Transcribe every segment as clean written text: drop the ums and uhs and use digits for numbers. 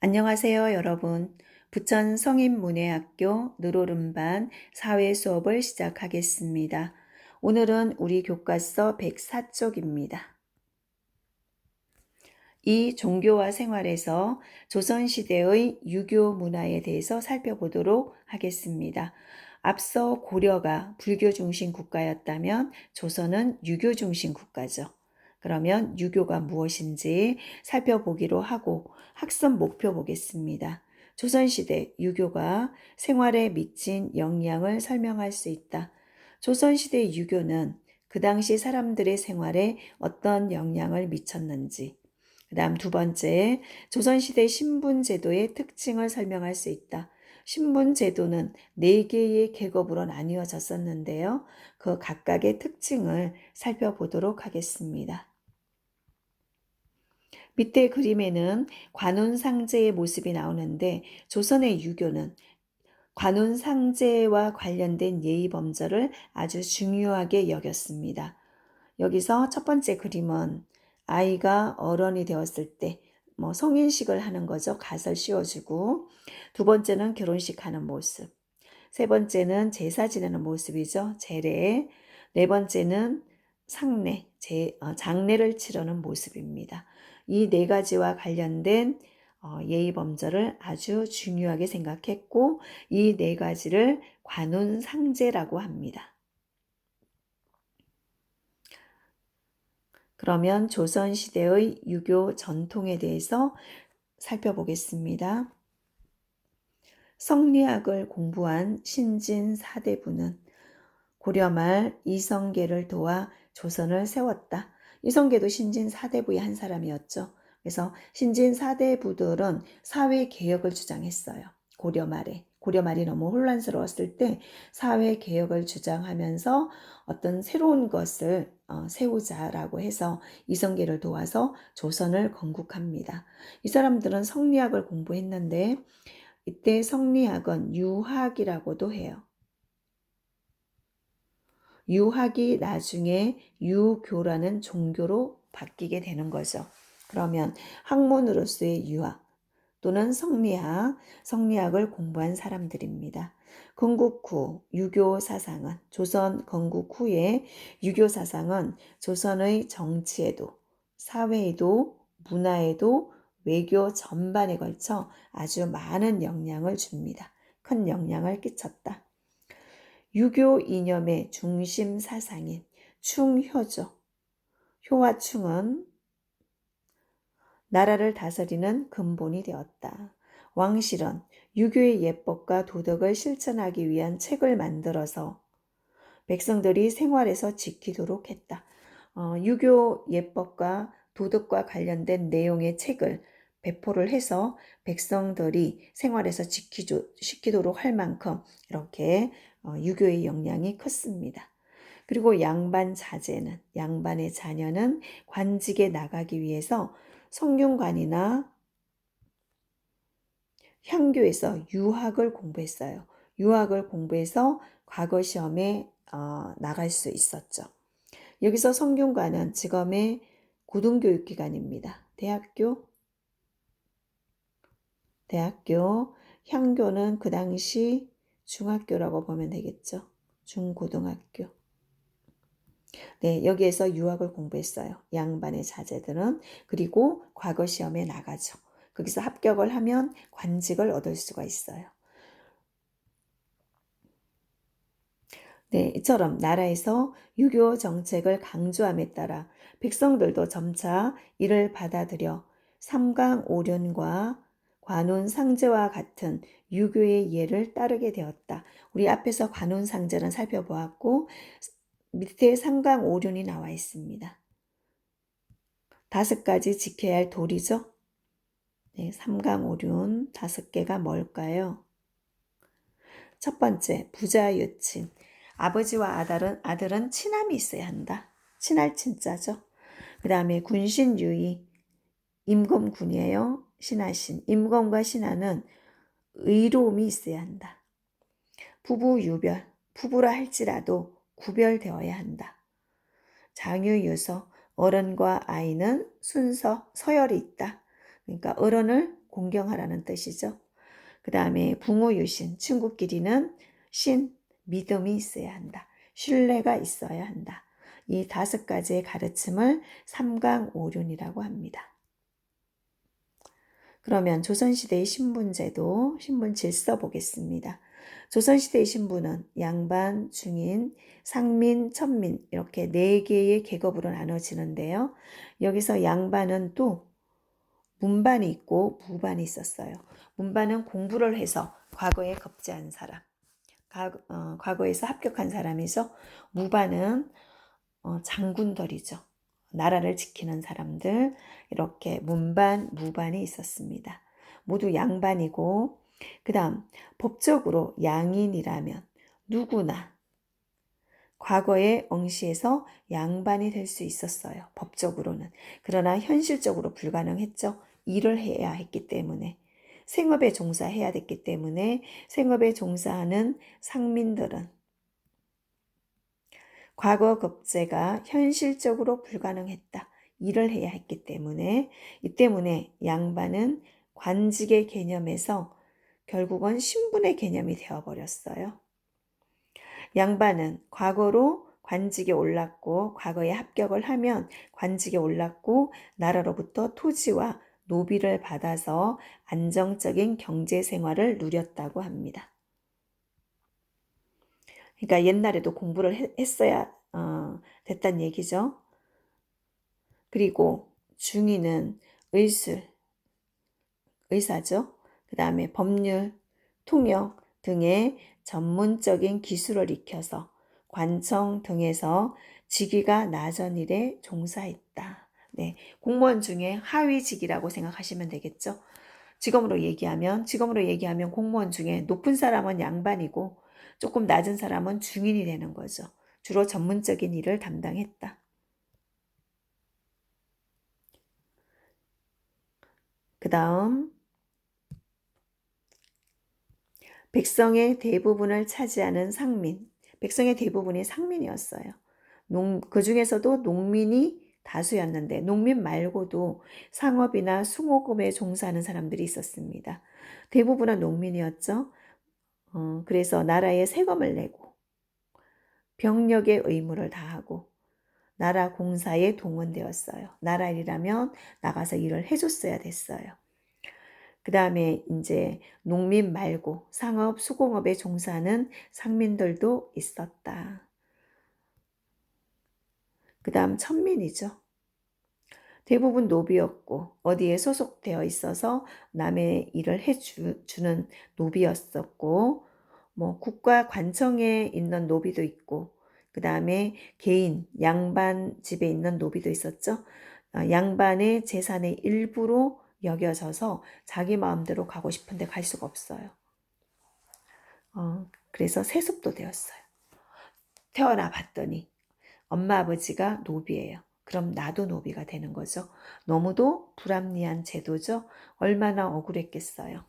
안녕하세요, 여러분. 부천 성인문예학교 느로름반 사회 수업을 시작하겠습니다. 오늘은 우리 교과서 104쪽입니다. 이 종교와 생활에서 조선시대의 유교 문화에 대해서 살펴보도록 하겠습니다. 앞서 고려가 불교 중심 국가였다면 조선은 유교 중심 국가죠. 그러면 유교가 무엇인지 살펴보기로 하고 학습 목표 보겠습니다. 조선시대 유교가 생활에 미친 영향을 설명할 수 있다. 조선시대 유교는 그 당시 사람들의 생활에 어떤 영향을 미쳤는지, 그 다음 두 번째, 조선시대 신분제도의 특징을 설명할 수 있다. 신분제도는 4개의 계급으로 나뉘어졌었는데요. 그 각각의 특징을 살펴보도록 하겠습니다. 밑에 그림에는 관운상제의 모습이 나오는데 조선의 유교는 관운상제와 관련된 예의범절을 아주 중요하게 여겼습니다. 여기서 첫 번째 그림은 아이가 어른이 되었을 때 성인식을 하는 거죠. 가설 씌워주고. 두 번째는 결혼식 하는 모습. 세 번째는 제사 지내는 모습이죠. 제례. 네 번째는 상례, 장례를 치르는 모습입니다. 이 네 가지와 관련된 예의 범절을 아주 중요하게 생각했고 이 네 가지를 관운상제라고 합니다. 그러면 조선시대의 유교 전통에 대해서 살펴보겠습니다. 성리학을 공부한 신진 사대부는 고려 말 이성계를 도와 조선을 세웠다. 이성계도 신진 사대부의 한 사람이었죠. 그래서 신진 사대부들은 사회개혁을 주장했어요. 고려 말이 너무 혼란스러웠을 때 사회개혁을 주장하면서 어떤 새로운 것을 세우자라고 해서 이성계를 도와서 조선을 건국합니다. 이 사람들은 성리학을 공부했는데 이때 성리학은 유학이라고도 해요. 유학이 나중에 유교라는 종교로 바뀌게 되는 거죠. 그러면 학문으로서의 유학 또는 성리학을 공부한 사람들입니다. 건국 후 유교 사상은 조선 건국 후에 유교 사상은 조선의 정치에도 사회에도 문화에도 외교 전반에 걸쳐 아주 많은 영향을 줍니다. 큰 영향을 끼쳤다. 유교 이념의 중심 사상인 충효죠. 효와 충은 나라를 다스리는 근본이 되었다. 왕실은 유교의 예법과 도덕을 실천하기 위한 책을 만들어서 백성들이 생활에서 지키도록 했다. 유교 예법과 도덕과 관련된 내용의 책을 배포를 해서 백성들이 생활에서 지키도록 할 만큼 이렇게 유교의 영향이 컸습니다. 그리고 양반의 자녀는 관직에 나가기 위해서 성균관이나 향교에서 유학을 공부했어요. 유학을 공부해서 과거 시험에 나갈 수 있었죠. 여기서 성균관은 지금의 고등교육기관입니다. 대학교, 향교는 그 당시 중학교라고 보면 되겠죠. 중고등학교. 네, 여기에서 유학을 공부했어요. 양반의 자제들은. 그리고 과거 시험에 나가죠. 거기서 합격을 하면 관직을 얻을 수가 있어요. 네, 이처럼 나라에서 유교 정책을 강조함에 따라 백성들도 점차 이를 받아들여 삼강오륜과 관운상제와 같은 유교의 예를 따르게 되었다. 우리 앞에서 관운상제는 살펴보았고 밑에 삼강오륜이 나와 있습니다. 5가지 지켜야 할 도리죠. 네, 삼강오륜 5개가 뭘까요? 첫 번째, 부자유친. 아버지와 아들은 친함이 있어야 한다. 친할 친자죠. 그 다음에 군신유의. 임금군이에요. 신하신. 임금과 신하는 의로움이 있어야 한다. 부부유별. 부부라 할지라도 구별되어야 한다. 장유유서. 어른과 아이는 순서, 서열이 있다. 그러니까 어른을 공경하라는 뜻이죠. 그 다음에 붕어유신, 친구끼리는 신, 믿음이 있어야 한다. 신뢰가 있어야 한다. 이 5가지의 가르침을 삼강오륜이라고 합니다. 그러면 조선시대의 신분제도, 신분 질서 보겠습니다. 조선시대의 신분은 양반, 중인, 상민, 천민 이렇게 4개의 계급으로 나눠지는데요. 여기서 양반은 또 문반이 있고 무반이 있었어요. 문반은 공부를 해서 과거에 급제한 사람, 과거에서 합격한 사람이죠. 무반은 장군들이죠. 나라를 지키는 사람들, 이렇게 문반, 무반이 있었습니다. 모두 양반이고, 그 다음 법적으로 양인이라면 누구나 과거에 응시해서 양반이 될 수 있었어요. 법적으로는. 그러나 현실적으로 불가능했죠. 일을 해야 했기 때문에. 생업에 종사해야 됐기 때문에 생업에 종사하는 상민들은 과거 급제가 현실적으로 불가능했다. 일을 해야 했기 때문에 이 때문에 양반은 관직의 개념에서 결국은 신분의 개념이 되어버렸어요. 양반은 과거로 관직에 올랐고 과거에 합격을 하면 관직에 올랐고 나라로부터 토지와 노비를 받아서 안정적인 경제 생활을 누렸다고 합니다. 그러니까 옛날에도 공부를 했어야 됐단 얘기죠. 그리고 중위는 의술, 의사죠. 그 다음에 법률, 통역 등의 전문적인 기술을 익혀서 관청 등에서 직위가 낮은 일에 종사했다. 네, 공무원 중에 하위직이라고 생각하시면 되겠죠. 지금으로 얘기하면 공무원 중에 높은 사람은 양반이고 조금 낮은 사람은 중인이 되는 거죠. 주로 전문적인 일을 담당했다. 그 다음 백성의 대부분을 차지하는 상민. 백성의 대부분이 상민이었어요. 그 중에서도 농민이 다수였는데 농민 말고도 상업이나 수목업에 종사하는 사람들이 있었습니다. 대부분은 농민이었죠. 그래서 나라에 세금을 내고 병력의 의무를 다하고 나라 공사에 동원되었어요. 나라 일이라면 나가서 일을 해줬어야 됐어요. 그 다음에 이제 농민 말고 상업, 수공업에 종사하는 상민들도 있었다. 그 다음 천민이죠. 대부분 노비였고 어디에 소속되어 있어서 남의 일을 해주는 노비였었고 뭐 국가 관청에 있는 노비도 있고 그 다음에 개인 양반 집에 있는 노비도 있었죠. 양반의 재산의 일부로 여겨져서 자기 마음대로 가고 싶은데 갈 수가 없어요. 그래서 세습도 되었어요. 태어나 봤더니 엄마 아버지가 노비예요. 그럼 나도 노비가 되는 거죠. 너무도 불합리한 제도죠. 얼마나 억울했겠어요.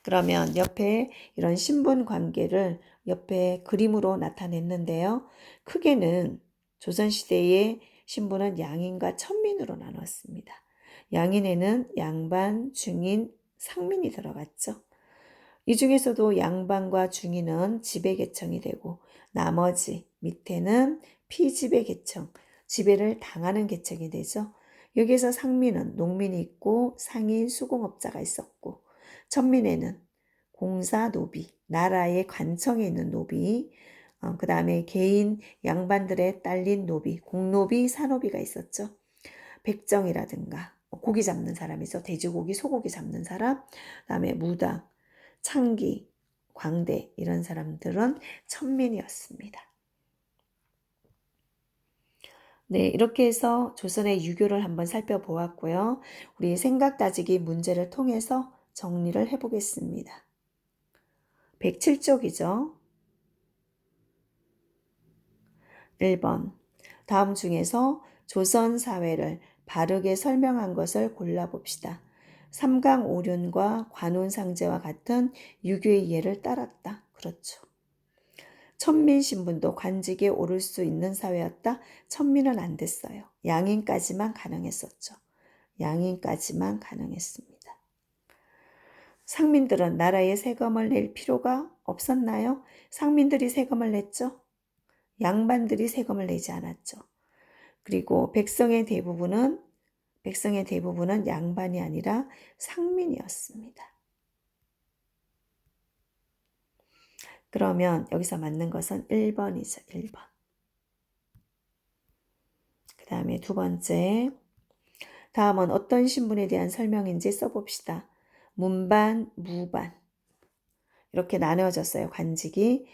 그러면 옆에 이런 신분 관계를 옆에 그림으로 나타냈는데요. 크게는 조선시대의 신분은 양인과 천민으로 나눴습니다. 양인에는 양반, 중인, 상민이 들어갔죠. 이 중에서도 양반과 중인은 지배계층이 되고 나머지 밑에는 피지배계층, 지배를 당하는 계층이 되죠. 여기에서 상민은 농민이 있고 상인 수공업자가 있었고 천민에는 공사 노비, 나라의 관청에 있는 노비, 그 다음에 개인 양반들의 딸린 노비, 공노비, 사노비가 있었죠. 백정이라든가 고기 잡는 사람이죠. 돼지고기, 소고기 잡는 사람, 그 다음에 무당, 창기, 광대 이런 사람들은 천민이었습니다. 네, 이렇게 해서 조선의 유교를 한번 살펴보았고요. 우리 생각 따지기 문제를 통해서 정리를 해보겠습니다. 107쪽이죠. 1번. 다음 중에서 조선 사회를 바르게 설명한 것을 골라봅시다. 삼강오륜과 관운상제와 같은 유교의 예를 따랐다. 그렇죠. 천민 신분도 관직에 오를 수 있는 사회였다. 천민은 안 됐어요. 양인까지만 가능했었죠. 양인까지만 가능했습니다. 상민들은 나라에 세금을 낼 필요가 없었나요? 상민들이 세금을 냈죠. 양반들이 세금을 내지 않았죠. 그리고 백성의 대부분은 양반이 아니라 상민이었습니다. 그러면 여기서 맞는 것은 1번이죠. 1번. 그 다음에 두 번째. 다음은 어떤 신분에 대한 설명인지 써봅시다. 문반, 무반. 이렇게 나누어졌어요. 관직이.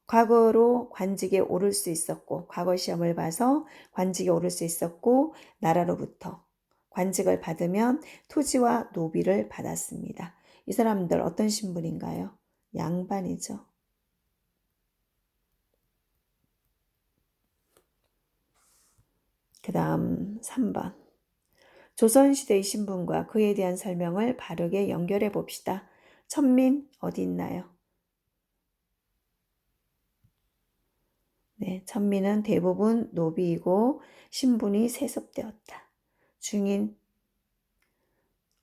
과거로 관직에 오를 수 있었고, 과거 시험을 봐서 관직에 오를 수 있었고, 나라로부터 관직을 받으면 토지와 노비를 받았습니다. 이 사람들 어떤 신분인가요? 양반이죠. 그 다음 3번. 조선시대의 신분과 그에 대한 설명을 바르게 연결해 봅시다. 천민 어디 있나요? 네, 천민은 대부분 노비이고 신분이 세습되었다. 중인,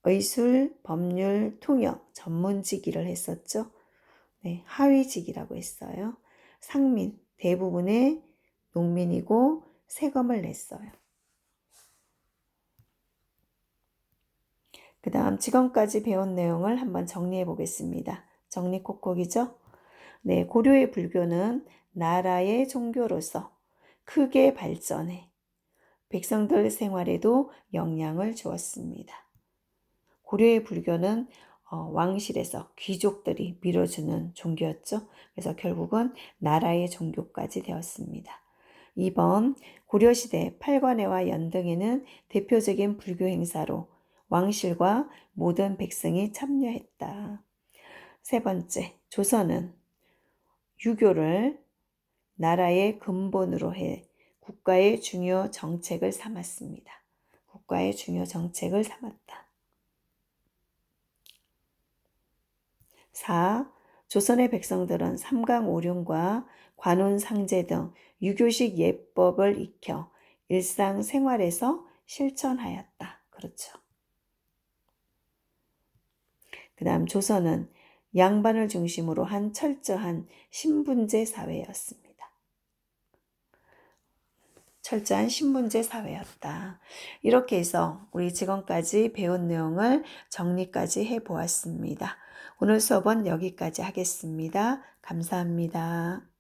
의술, 법률, 통역, 전문직위를 했었죠. 네, 하위직이라고 했어요. 상민, 대부분의 농민이고 세금을 냈어요. 그 다음 지금까지 배운 내용을 한번 정리해 보겠습니다. 정리 콕콕이죠? 네, 고려의 불교는 나라의 종교로서 크게 발전해 백성들 생활에도 영향을 주었습니다. 고려의 불교는 왕실에서 귀족들이 밀어주는 종교였죠. 그래서 결국은 나라의 종교까지 되었습니다. 2번 고려시대 팔관회와 연등에는 대표적인 불교 행사로 왕실과 모든 백성이 참여했다. 세 번째, 조선은 유교를 나라의 근본으로 해 국가의 중요 정책을 삼았습니다. 국가의 중요 정책을 삼았다. 4. 조선의 백성들은 삼강오륜과 관운상제 등 유교식 예법을 익혀 일상생활에서 실천하였다. 그렇죠. 그 다음 조선은 양반을 중심으로 한 철저한 신분제 사회였습니다. 철저한 신분제 사회였다. 이렇게 해서 우리 지금까지 배운 내용을 정리까지 해보았습니다. 오늘 수업은 여기까지 하겠습니다. 감사합니다.